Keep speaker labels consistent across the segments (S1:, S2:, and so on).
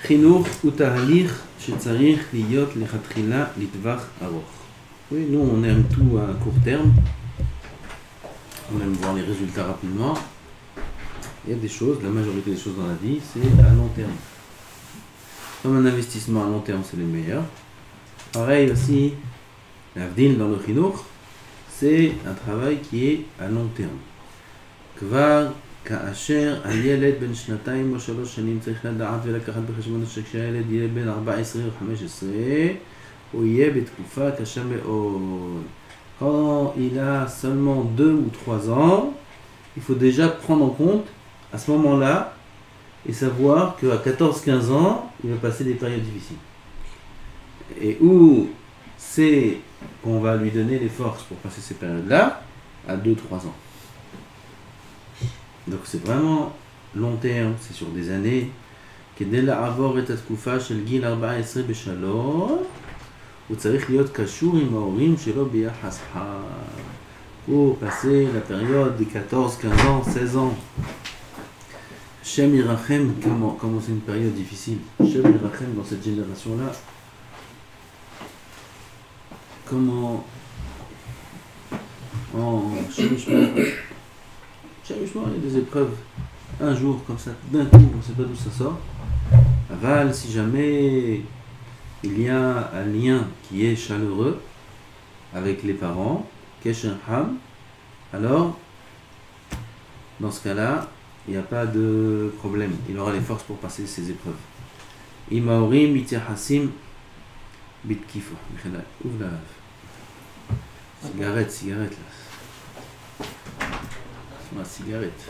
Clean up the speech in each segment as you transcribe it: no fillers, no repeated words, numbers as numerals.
S1: חינוך הוא תהליך שצריך להיות לכתחילה לטווח ארוך. Oui, nous on aime tout à court terme, on aime voir les résultats rapidement. Il y a des choses, la majorité des choses dans la vie, c'est à long terme. Comme un investissement à long terme, c'est le meilleur. Pareil aussi, l'avdil dans le chinour, c'est un travail qui est à long terme. כבר כאשר הילד בן 2 או 3 שנים צריך לדעת ולקחת בחשבון שכשהילד יהיה בן 14 או 15 הוא יהיה בתקופה קשה מאוד. Quand il a seulement 2 ou 3 ans, il faut déjà prendre en compte à ce moment-là et savoir qu'à 14-15 ans, il va passer des périodes difficiles. Et où c'est qu'on va lui donner les forces pour passer ces périodes-là à 2-3 ans. Donc c'est vraiment long terme, c'est sur des années. כדי לעבור את התקופה של גיל 14 בשלום, הוא צריך להיות קשור עם ההורים שלו ביחס חם. Pour passer la période de 14, 15 ans, 16 ans. Shem Yirachem, comment c'est une période difficile. Shem Yirachem dans cette génération-là. Comment en Shem Yishma, il y a des épreuves. Un jour comme ça, d'un coup, on ne sait pas d'où ça sort. Aval, si jamais il y a un lien qui est chaleureux avec les parents, Kesher Ham, alors dans ce cas-là, il n'y a pas de problème. Il aura les forces pour passer ces épreuves. Imaorim Mityahasim Bitkifo. Ouvre la cigarette là. C'est ma cigarette.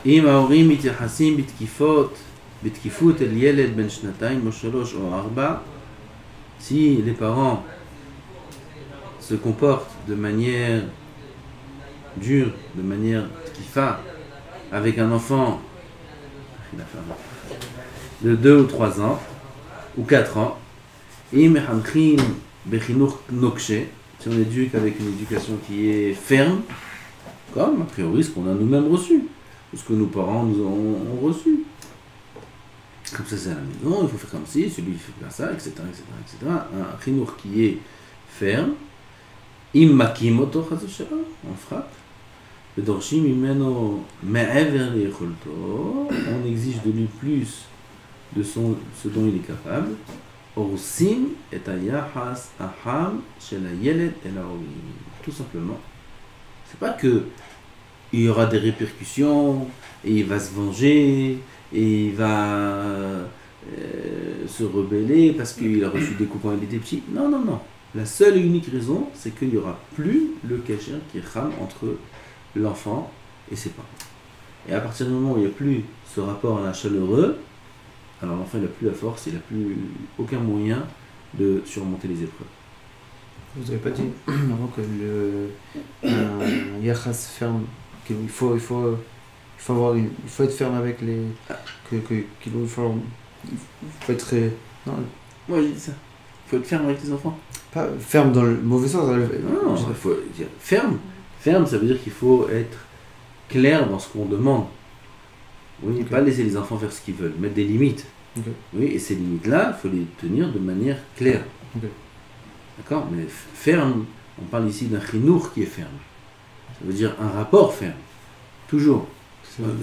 S1: Imaorim Mityahasim Bitkifot. Bitkifut el Yeled ben Shnatayim ou 3 ou 4. Si les parents se comportent de manière dure, de manière tkifa, avec un enfant de 2 ou 3 ans, ou 4 ans, si on éduque avec une éducation qui est ferme, comme a priori ce qu'on a nous-mêmes reçu, ou ce que nos parents nous ont reçu. Comme ça c'est à la maison, il faut faire comme ci, celui il fait comme ça, etc. Un chinour qui est ferme, on frappe, on exige de lui plus de ce dont il est capable. Tout simplement. C'est pas que il y aura des répercussions et il va se venger et il va se rebeller parce qu'il a reçu des coups quand il était petit. Non. La seule et unique raison, c'est qu'il n'y aura plus le kasher qui est kham entre l'enfant et ses parents. Et à partir du moment où il n'y a plus ce rapport là chaleureux, alors l'enfant n'a plus la force, il n'a plus aucun moyen de surmonter les épreuves.
S2: Vous n'avez pas dit avant que un yachas ferme, qu'il faut être ferme avec les... qu'il faut être... Non.
S1: Moi j'ai dit ça. Il faut être ferme avec les enfants.
S2: Pas ferme dans le mauvais sens.
S1: Non, il faut dire ferme. Ferme, ça veut dire qu'il faut être clair dans ce qu'on demande. Oui, okay. Pas laisser les enfants faire ce qu'ils veulent, mettre des limites. Okay. Oui, et ces limites-là, il faut les tenir de manière claire. Okay. D'accord? Mais ferme, on parle ici d'un chinour qui est ferme. Ça veut dire un rapport ferme. Toujours.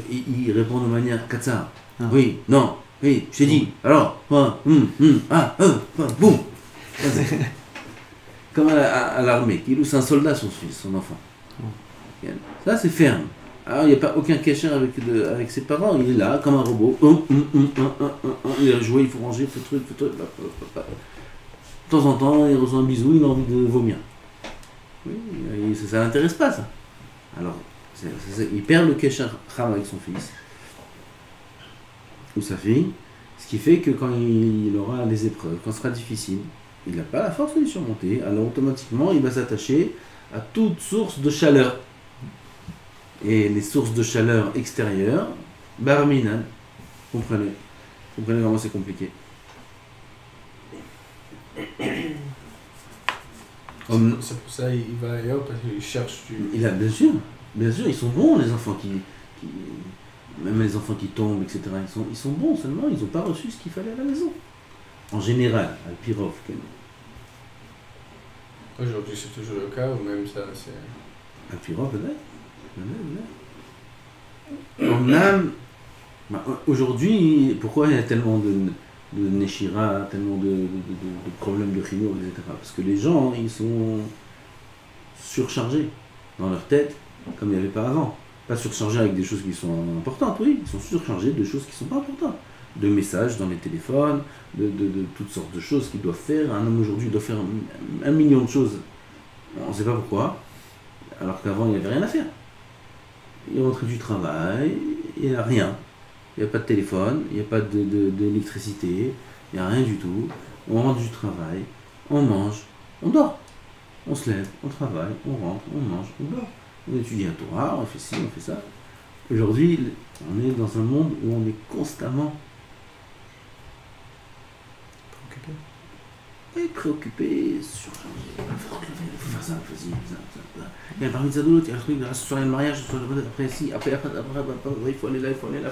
S1: Il répond de manière katsa. Ah. Oui, non, oui, je t'ai dit. Alors, boum. Comme à l'armée, qui loue un soldat, son enfant. Ça, c'est ferme. Alors, il n'y a pas aucun cachet avec ses parents. Il est là, comme un robot. Il a joué, il faut ranger, il faut truc. De temps en temps, il reçoit un bisou, il a envie de vomir. Oui, ça ne l'intéresse pas, ça. Alors, il perd le cachet avec son fils ou sa fille, ce qui fait que quand il aura des épreuves, quand ce sera difficile, il n'a pas la force de les surmonter, alors automatiquement il va s'attacher à toute source de chaleur. Et les sources de chaleur extérieures, barminan, comprenez comment c'est compliqué.
S3: C'est pour ça qu'il va ailleurs parce qu'il cherche du...
S1: Bien sûr, ils sont bons les enfants qui Même les enfants qui tombent, etc., ils sont bons, seulement ils n'ont pas reçu ce qu'il fallait à la maison. En général, à Pirov.
S3: Aujourd'hui, c'est toujours le cas, ou même ça, c'est...
S1: À Pirov, en âme, aujourd'hui, pourquoi il y a tellement de Neshira, tellement de problèmes de chinois, etc. Parce que les gens, ils sont surchargés dans leur tête, comme il n'y avait pas avant. Pas surchargés avec des choses qui sont importantes, oui, ils sont surchargés de choses qui ne sont pas importantes. De messages dans les téléphones, de toutes sortes de choses qu'ils doivent faire. Un homme aujourd'hui doit faire 1 million de choses. On ne sait pas pourquoi, alors qu'avant, il n'y avait rien à faire. Il rentrait du travail, il n'y a rien. Il n'y a pas de téléphone, il n'y a pas d'électricité, il n'y a rien du tout. On rentre du travail, on mange, on dort. On se lève, on travaille, on rentre, on mange, on dort. On étudie un Torah, on fait ci, on fait ça. Aujourd'hui, on est dans un monde où on est constamment préoccupé, surchargé. Il faut faire ça, vas-y, ça. Il y a le parmi de l'autre, il y a le truc, la soirée de mariage, après ci, après, il faut aller là, il faut aller là.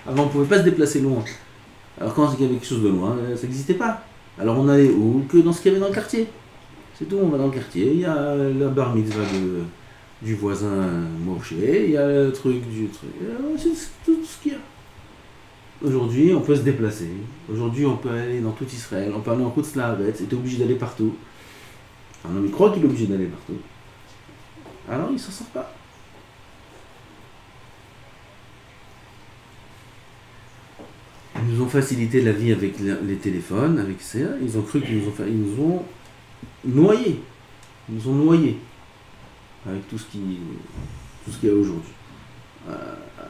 S1: Avant, on ne pouvait pas se déplacer loin. Alors quand il y avait quelque chose de loin, ça n'existait pas. Alors on allait où? Que dans ce qu'il y avait dans le quartier. C'est tout, on va dans le quartier, il y a la bar mitzvah du voisin Moshe, il y a le truc du truc, c'est tout ce qu'il y a. Aujourd'hui, on peut se déplacer. Aujourd'hui, on peut aller dans tout Israël. On peut aller en Koutz Laaretz. Et tu es obligé d'aller partout. Un homme, il croit qu'il est obligé d'aller partout. Alors, il ne s'en sort pas. Ils nous ont facilité la vie avec les téléphones, avec ça. Ils ont cru qu'ils nous ont noyés. Ils nous ont noyés. Avec tout ce qu'il y a aujourd'hui.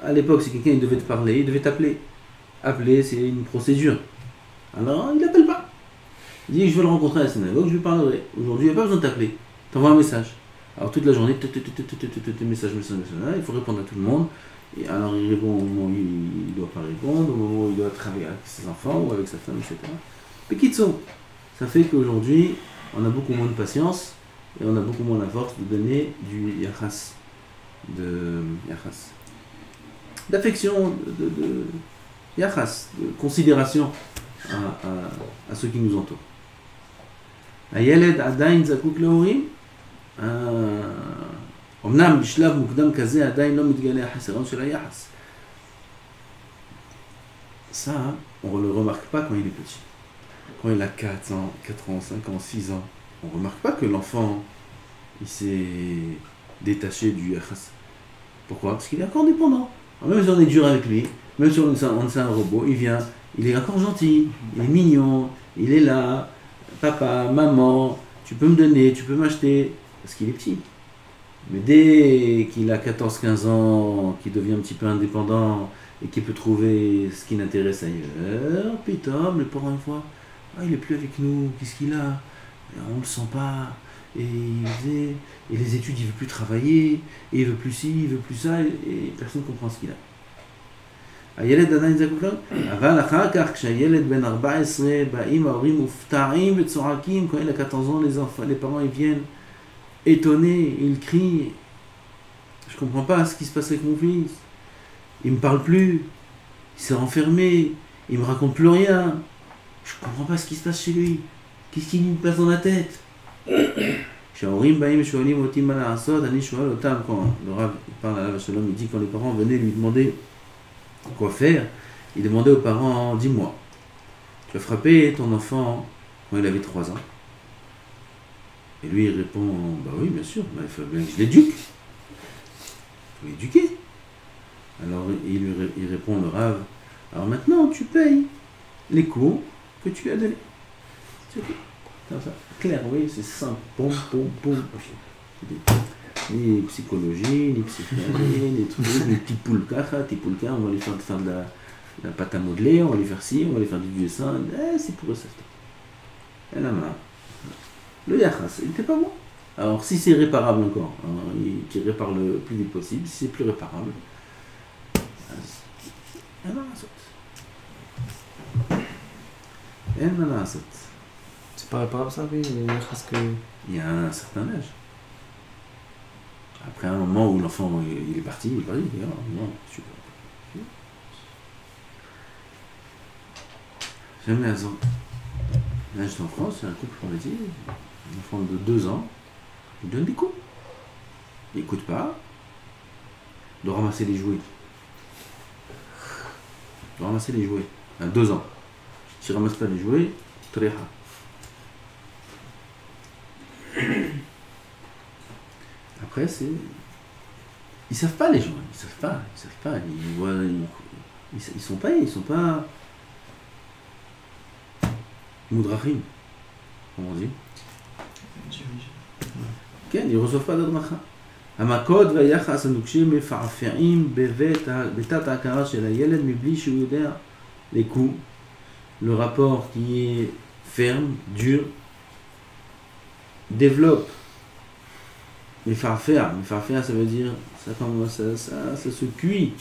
S1: À l'époque, si quelqu'un devait te parler, il devait t'appeler. Appeler, c'est une procédure. Alors, il n'appelle pas. Il dit, je veux le rencontrer à la synagogue, je lui parlerai. Aujourd'hui, il n'y a pas besoin de t'appeler. Tu envoies un message. Alors, toute la journée, message, il faut répondre à tout le monde. Et alors, il répond au moment où il ne doit pas répondre, au moment où il doit travailler avec ses enfants ou avec sa femme, etc. Pekitso, ça fait qu'aujourd'hui, on a beaucoup moins de patience et on a beaucoup moins la force de donner du yachas, d'affection, de yachas, de considération à ceux qui nous entourent. הילד עדיין זקוק להורים, אמנם בשלב מוקדם כזה עדיין לא מתגלה החסרון של היחס. Ça, on ne le remarque pas quand il est petit. Quand il a 4 ans, 5 ans, 6 ans, on ne remarque pas que l'enfant il s'est détaché du yachas. Pourquoi? Parce qu'il est encore dépendant. Même si on est dur avec lui, même si on est un robot, il vient, il est encore gentil, il est mignon, il est là, papa, maman, tu peux me donner, tu peux m'acheter, parce qu'il est petit. Mais dès qu'il a 14-15 ans, qu'il devient un petit peu indépendant et qu'il peut trouver ce qui l'intéresse ailleurs, putain, le pauvre une fois, il est plus avec nous, qu'est-ce qu'il a? On le sent pas. Et les études, il veut plus travailler, et il veut plus ci, il veut plus ça, et personne ne comprend ce qu'il a. הילד עדיין זקוק לו, אבל אחר כך כשהילד בן 14 באים ההורים מופתעים וצועקים, quand il a 14 ans, les parents ils viennent étonnés, ils crient, je comprends pas ce qui se passe avec mon fils, il me parle plus, il s'est renfermé, il me raconte plus rien, je comprends pas ce qui se passe chez lui, qu'est-ce qui lui passe dans la tête? כשההורים באים ושואלים אותי מה לעשות, אני שואל אותם, quand le Rav parle à la Shalom, il dit quand les parents venaient lui demander quoi faire, il demandait aux parents, dis-moi, tu as frappé ton enfant quand il avait 3 ans? Et lui il répond, bah oui bien sûr, il faut bien que je l'éduque, il faut l'éduquer. Alors il répond le Rav, alors maintenant tu payes les cours que tu lui as donnés. C'est ok. Comme ça. Clair, oui, c'est simple. Boum. Ni psychologie, ni psychologie, ni trucs, ni tipulka, on va lui faire de la pâte à modeler, on va lui faire ci, on va lui faire du dessin. C'est pour eux ça. Elle a marre. Le yachas, il n'était pas bon. Alors si c'est réparable encore, qu'il répare le plus vite possible, si c'est plus réparable,
S2: c'est pas réparable ça, oui, le yachas que...
S1: Il y a un certain âge. Après un moment où l'enfant il est parti, il dit non, super. J'aime les enfants. Là, j'étais en France, c'est un couple, on m'a dit, un enfant de 2 ans, il donne des coups. Il n'écoute pas, il doit ramasser les jouets. Il doit ramasser les jouets, à 2 ans. S'il ne ramasse pas les jouets, tréha. Après, c'est. Ils savent pas, les gens, ils savent pas. Ils voient. Ils sont pas. Moudrachim, comment on dit? כן, ils reçoivent pas d'admacha. המכות והיחס הנוקשים מפעפעים בתת ההכרה של הילד מבלי שהוא יודע les coups, le rapport qui est ferme, dur, développe. מפעפע, ça veut dire, ça se cuit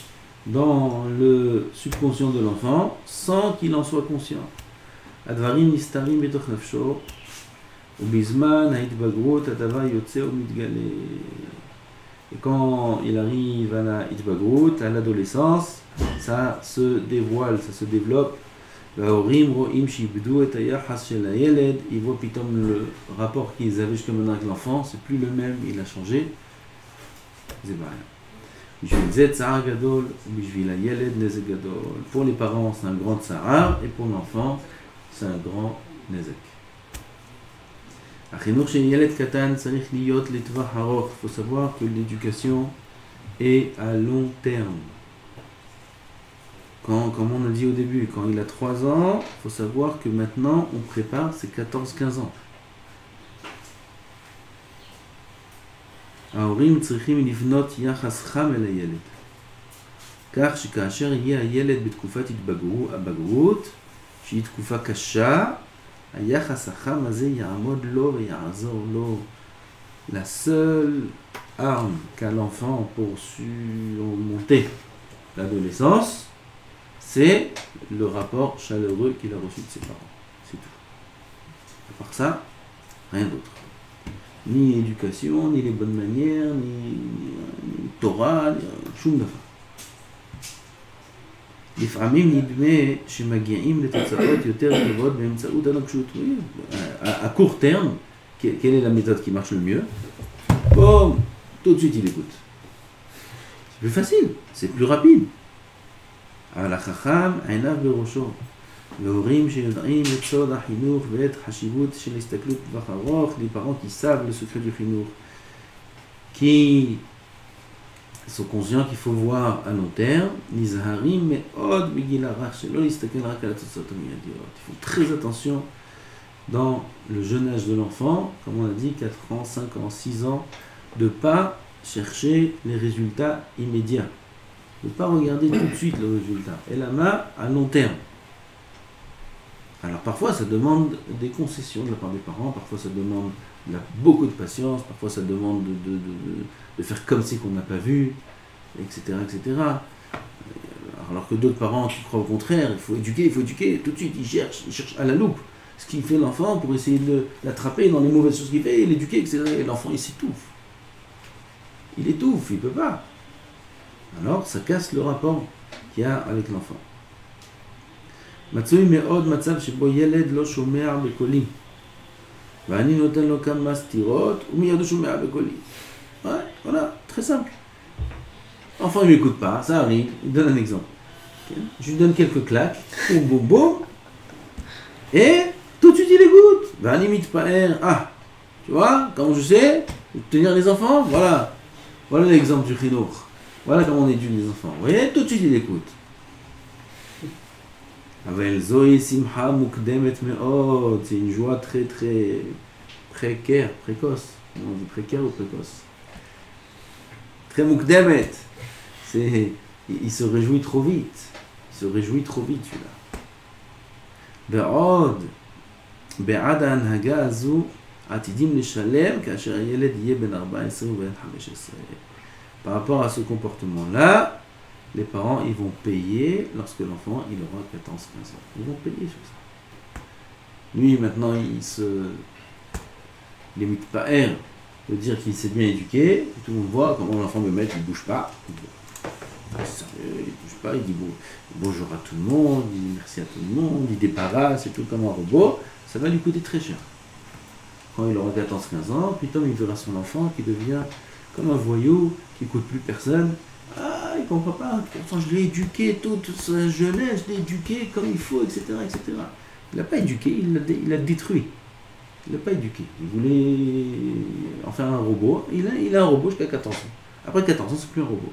S1: dans le subconscient de l'enfant sans qu'il en soit conscient. הדברים נסתרים בתוך נפשו ובזמן ההתבגרות הדבר יוצא ומתגלה. Et quand il arrive à la התבגרות, à l'adolescence, ça se dévoile, ça se développe. וההורים רואים שאיבדו את היחס של הילד, ils voient פתאום le rapport qu'ils avaient jusqu'à maintenant avec l'enfant, c'est plus le même, il a changé. זה בעיה. בשביל זה צער גדול ובשביל הילד נזק גדול. Pour les parents, c'est un grand tsar, et pour l'enfant, c'est un grand נזק. החינוך של ילד קטן צריך להיות לטווח ארוך. Il faut savoir que l'éducation est à long terme. Comme on a dit au début, quand il a 3 ans, il faut savoir que maintenant on prépare ses 14-15 ans. ההורים צריכים לבנות יחס חם אל הילד. כך שכאשר יהיה הילד בתקופת הבגרות, שהיא תקופה קשה, היחס החם הזה יעמוד לו ויעזור לו. La seule arme qu'a l'enfant pour surmonter l'adolescence, c'est le rapport chaleureux qu'il a reçu de ses parents. C'est tout. À part ça, rien d'autre. Ni éducation, ni les bonnes manières, ni Torah, שום דבר. לפעמים נדמה שמגיעים לתוצאות יותר טובות באמצעות הנוקשות. À court terme, quelle est la méthode qui marche le mieux? Bon, tout de suite il écoute. C'est plus facile, c'est plus rapide. אבל החכם עיניו בראשו. והורים שיודעים את סוד החינוך ואת חשיבות של הסתכלות טווח ארוך, les parents qui savent le secret du חינוך, qui sont conscients qu'il faut voir à long terme, נזהרים מאוד בגיל הרך, שלא להסתכל רק על התוצאות המיידיות. Il faut très attention dans le jeune âge de l'enfant, comme on a dit, 4 ans, 5 ans, 6 ans, de ne pas chercher les résultats immédiats. De ne pas regarder tout de suite le résultat. Et la main à long terme. Alors parfois ça demande des concessions de la part des parents, parfois ça demande beaucoup de patience, parfois ça demande de faire comme si qu'on n'a pas vu, etc., etc. Alors que d'autres parents qui croient au contraire, il faut éduquer, tout de suite ils cherchent à la loupe ce qu'il fait l'enfant pour essayer de l'attraper dans les mauvaises choses qu'il fait, et l'éduquer, etc. Et l'enfant il s'étouffe. Il étouffe, il ne peut pas. Alors ça casse le rapport qu'il y a avec l'enfant. מצוי מאוד מצב שבו ילד לא שומע בקולי ואני נותן לו כמה סתירות ומיד הוא שומע בקולי. Voilà, très simple. L'enfant il m'écoute pas, ça arrive, il donne un exemple. Okay. Je lui donne quelques claques, boum boum boum, et tout de suite il écoute. ואני מתפאר, tu vois, comment je sais tenir les enfants, voilà l'exemple du חינוך. Voilà comment on éduque les enfants. Vous voyez, tout de suite il écoute. אבל זוהי שמחה מוקדמת מאוד, c'est une joie très très précoce. On dit précaire ou précoce? Très מוקדמת. Il se réjouit trop vite. celui-là. ועוד, בעד ההנהגה הזו, עתידים לשלם כאשר הילד יהיה בן 14 ובן 15. Par rapport à ce comportement-là, les parents, ils vont payer lorsque l'enfant, il aura 14-15 ans. Ils vont payer sur ça. Lui, maintenant, il se limite pas de dire qu'il s'est bien éduqué. Tout le monde voit comment l'enfant me met, il ne bouge pas. très sérieux, il bouge pas, il dit bonjour à tout le monde, il dit merci à tout le monde, il débarrasse et tout comme un robot, ça va lui coûter très cher. Quand il aura 14-15 ans, puis Tom il verra son enfant qui devient comme un voyou, qui n'écoute plus personne. Ah, il comprend pas, pourtant je l'ai éduqué toute sa jeunesse, je l'ai éduqué comme il faut, etc. etc. Il l'a pas éduqué, il l'a détruit. Il l'a pas éduqué. Il voulait en faire un robot, il a un robot jusqu'à 14 ans. Après 14 ans, c'est plus un robot.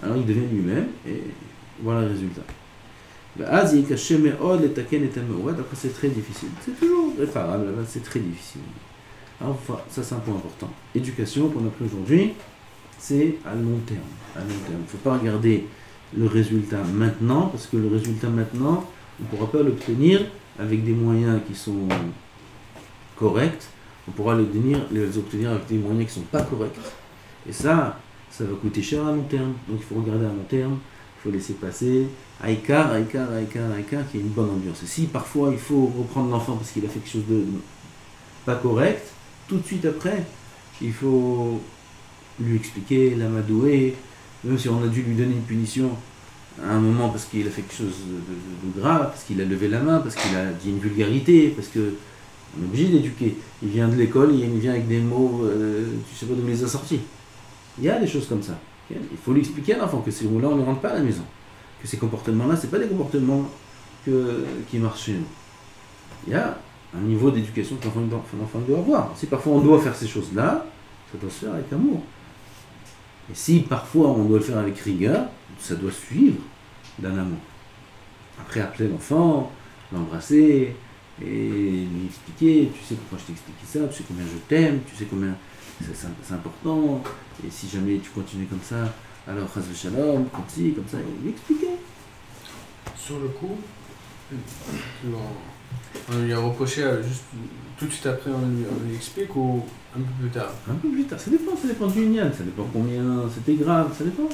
S1: Alors il devient lui-même, et voilà le résultat. Après c'est très difficile. C'est toujours réparable, c'est très difficile. Alors ça c'est un point important. Éducation, qu'on a pris aujourd'hui, c'est à long terme. À long terme. Il ne faut pas regarder le résultat maintenant, parce que le résultat maintenant, on ne pourra pas l'obtenir avec des moyens qui sont corrects. On pourra les obtenir avec des moyens qui ne sont pas corrects. Et ça va coûter cher à long terme. Donc il faut regarder à long terme, il faut laisser passer. Aïkar, qu'il y ait une bonne ambiance. Et si parfois il faut reprendre l'enfant parce qu'il a fait quelque chose de pas correct, tout de suite après, il faut lui expliquer, l'amadouer, même si on a dû lui donner une punition à un moment parce qu'il a fait quelque chose de grave, parce qu'il a levé la main, parce qu'il a dit une vulgarité, parce que on est obligé d'éduquer. Il vient de l'école, il vient avec des mots, tu sais pas d'où il les a sortis. Il y a des choses comme ça. Il faut lui expliquer à l'enfant que ces mots-là, on ne rentre pas à la maison. Que ces comportements-là, ce n'est pas des comportements qui marchent chez nous. Il y a un niveau d'éducation que l'enfant doit avoir. Si parfois on doit faire ces choses-là, ça doit se faire avec amour. Et si parfois on doit le faire avec rigueur, ça doit suivre d'un amour. Après, appeler l'enfant, l'embrasser et lui expliquer, tu sais pourquoi je t'ai expliqué ça, tu sais combien je t'aime, tu sais combien c'est important, et si jamais tu continues comme ça, alors chas v'shalom, comme ci, comme ça, et lui expliquer.
S3: Sur le coup, on lui a reproché juste tout de suite après, on lui explique ou un peu plus tard?
S1: Un peu plus tard, ça dépend du nian, ça dépend combien c'était grave, ça dépend.